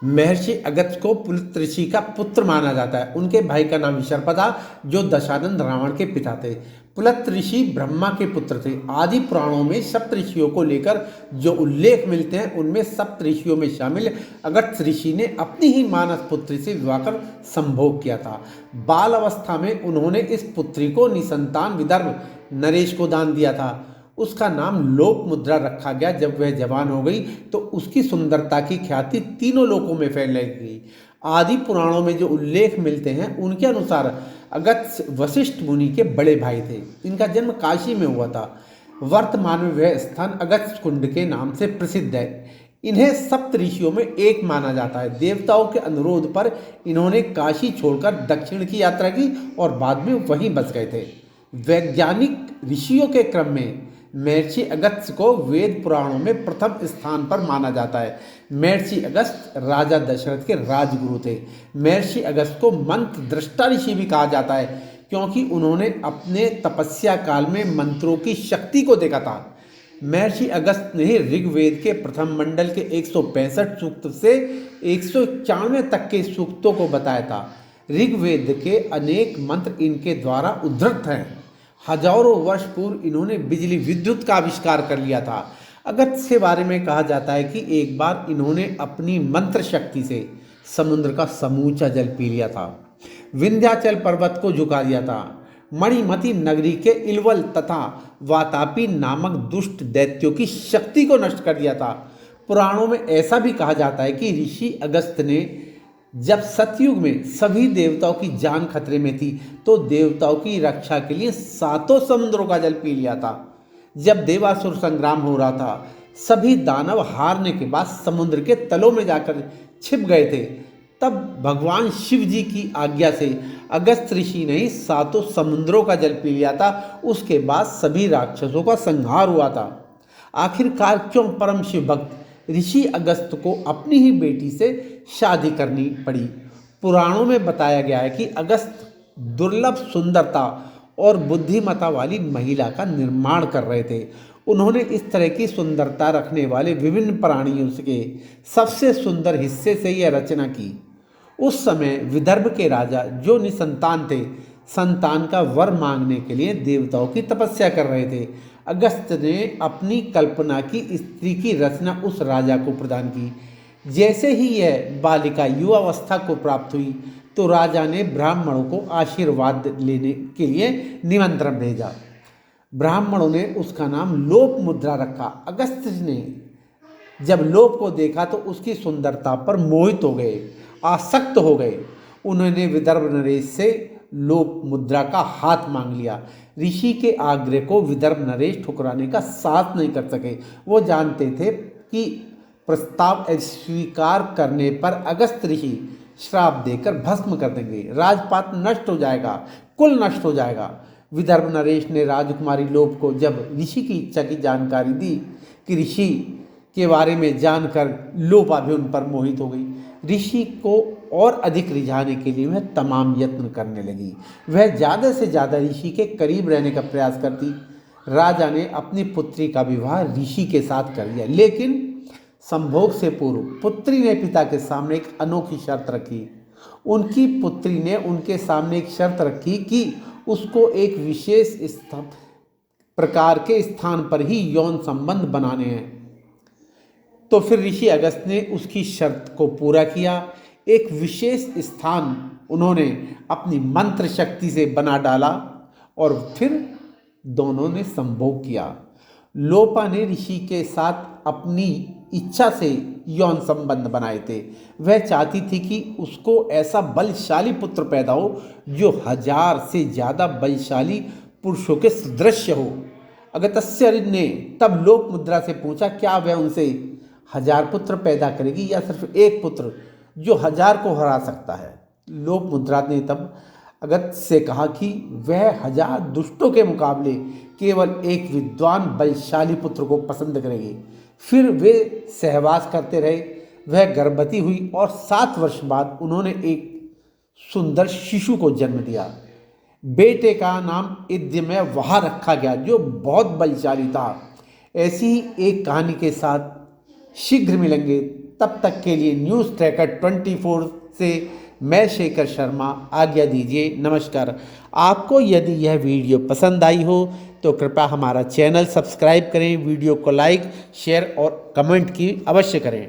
महर्षि अगस्त्य को पुलत्य ऋषि का पुत्र माना जाता है। उनके भाई का नाम विशर्पा था, जो दशानन रावण के पिता थे। पुलत्य ऋषि ब्रह्मा के पुत्र थे। आदि पुराणों में सप्त ऋषियों को लेकर जो उल्लेख मिलते हैं, उनमें सप्त ऋषियों में शामिल अगस्त्य ऋषि ने अपनी ही मानस पुत्री से विवाह कर संभोग किया था। बाल अवस्था में उन्होंने इस पुत्री को निसंतान विदर्भ नरेश को दान दिया था। उसका नाम लोक मुद्रा रखा गया। जब वह जवान हो गई तो उसकी सुंदरता की ख्याति तीनों लोकों में फैलने लगी। आदि पुराणों में जो उल्लेख मिलते हैं, उनके अनुसार अगस्त्य वशिष्ठ मुनि के बड़े भाई थे। इनका जन्म काशी में हुआ था। वर्तमान में वह स्थान अगस्त्य कुंड के नाम से प्रसिद्ध है। इन्हें सप्त ऋषियों में एक माना जाता है। देवताओं के अनुरोध पर इन्होंने काशी छोड़कर दक्षिण की यात्रा की और बाद में वहीं बस गए थे। वैज्ञानिक ऋषियों के क्रम में महर्षि अगस्त्य को वेद पुराणों में प्रथम स्थान पर माना जाता है। महर्षि अगस्त्य राजा दशरथ के राजगुरु थे। महर्षि अगस्त्य को मंत्र दृष्टा ऋषि भी कहा जाता है, क्योंकि उन्होंने अपने तपस्या काल में मंत्रों की शक्ति को देखा था। महर्षि अगस्त्य ने ऋग्वेद के प्रथम मंडल के 165 सूक्त से 191 तक के सूक्तों को बताया था। ऋग्वेद के अनेक मंत्र इनके द्वारा उद्धृत हैं। हजारों वर्ष पूर्व इन्होंने बिजली विद्युत का आविष्कार कर लिया था। अगस्त्य के बारे में कहा जाता है कि एक बार इन्होंने अपनी मंत्र शक्ति से समुद्र का समूचा जल पी लिया था, विंध्याचल पर्वत को झुका दिया था, मणिमती नगरी के इलवल तथा वातापी नामक दुष्ट दैत्यों की शक्ति को नष्ट कर दिया था। पुराणों में ऐसा भी कहा जाता है कि ऋषि अगस्त्य ने जब सतयुग में सभी देवताओं की जान खतरे में थी, तो देवताओं की रक्षा के लिए सातों समुद्रों का जल पी लिया था। जब देवासुर संग्राम हो रहा था, सभी दानव हारने के बाद समुद्र के तलों में जाकर छिप गए थे। तब भगवान शिव जी की आज्ञा से अगस्त्य ऋषि ने ही सातों समुद्रों का जल पी लिया था। उसके बाद सभी राक्षसों का संहार हुआ था। आखिरकार क्यों परम शिव भक्त ऋषि अगस्त्य को अपनी ही बेटी से शादी करनी पड़ी? पुराणों में बताया गया है कि अगस्त्य दुर्लभ सुंदरता और बुद्धिमता वाली महिला का निर्माण कर रहे थे। उन्होंने इस तरह की सुंदरता रखने वाले विभिन्न प्राणियों के सबसे सुंदर हिस्से से यह रचना की। उस समय विदर्भ के राजा, जो निसंतान थे, संतान का वर मांगने के लिए देवताओं की तपस्या कर रहे थे। अगस्त्य ने अपनी कल्पना की स्त्री की रचना उस राजा को प्रदान की। जैसे ही यह बालिका युवावस्था को प्राप्त हुई, तो राजा ने ब्राह्मणों को आशीर्वाद लेने के लिए निमंत्रण भेजा। ब्राह्मणों ने उसका नाम लोप मुद्रा रखा। अगस्त्य ने जब लोप को देखा तो उसकी सुंदरता पर मोहित हो गए, आसक्त हो गए। उन्होंने विदर्भ नरेश से लोप मुद्रा का हाथ मांग लिया। ऋषि के आग्रह को विदर्भ नरेश ठुकराने का साथ नहीं कर सके। वो जानते थे कि प्रस्ताव अस्वीकार करने पर अगस्त्य ऋषि श्राप देकर भस्म कर देंगे, राजपाट नष्ट हो जाएगा, कुल नष्ट हो जाएगा। विदर्भ नरेश ने राजकुमारी लोप को जब ऋषि की इच्छा की जानकारी दी कि ऋषि के बारे में जानकर लोपा भी उन पर मोहित हो गई। ऋषि को और अधिक रिझाने के लिए वह तमाम यत्न करने लगी। वह ज़्यादा से ज़्यादा ऋषि के करीब रहने का प्रयास करती। राजा ने अपनी पुत्री का विवाह ऋषि के साथ कर दिया, लेकिन संभोग से पूर्व पुत्री ने पिता के सामने एक अनोखी शर्त रखी। उनकी पुत्री ने उनके सामने एक शर्त रखी कि उसको एक विशेष प्रकार के स्थान पर ही यौन संबंध बनाने हैं। तो फिर ऋषि अगस्त्य ने उसकी शर्त को पूरा किया। एक विशेष स्थान उन्होंने अपनी मंत्र शक्ति से बना डाला और फिर दोनों ने संभोग किया। लोपा ने ऋषि के साथ अपनी इच्छा से यौन संबंध बनाए थे। वह चाहती थी कि उसको ऐसा बलशाली पुत्र पैदा हो जो 1000 से ज़्यादा बलशाली पुरुषों के सदृश हो। अगस्त्य ने तब लोप मुद्रा से पूछा, क्या वह उनसे 1000 पुत्र पैदा करेगी या सिर्फ एक पुत्र जो 1000 को हरा सकता है? लोप मुद्रा ने तब अगस्त्य से कहा कि वह 1000 दुष्टों के मुकाबले केवल एक विद्वान बलशाली पुत्र को पसंद करेगी। फिर वे सहवास करते रहे। वह गर्भवती हुई और 7 वर्ष बाद उन्होंने एक सुंदर शिशु को जन्म दिया। बेटे का नाम इद्यमय वहा रखा गया, जो बहुत बलशाली था। ऐसी ही एक कहानी के साथ शीघ्र मिलेंगे। तब तक के लिए न्यूज़ ट्रैकर 24 से मैं शेखर शर्मा आज्ञा दीजिए। नमस्कार। आपको यदि यह वीडियो पसंद आई हो तो कृपया हमारा चैनल सब्सक्राइब करें, वीडियो को लाइक शेयर और कमेंट की अवश्य करें।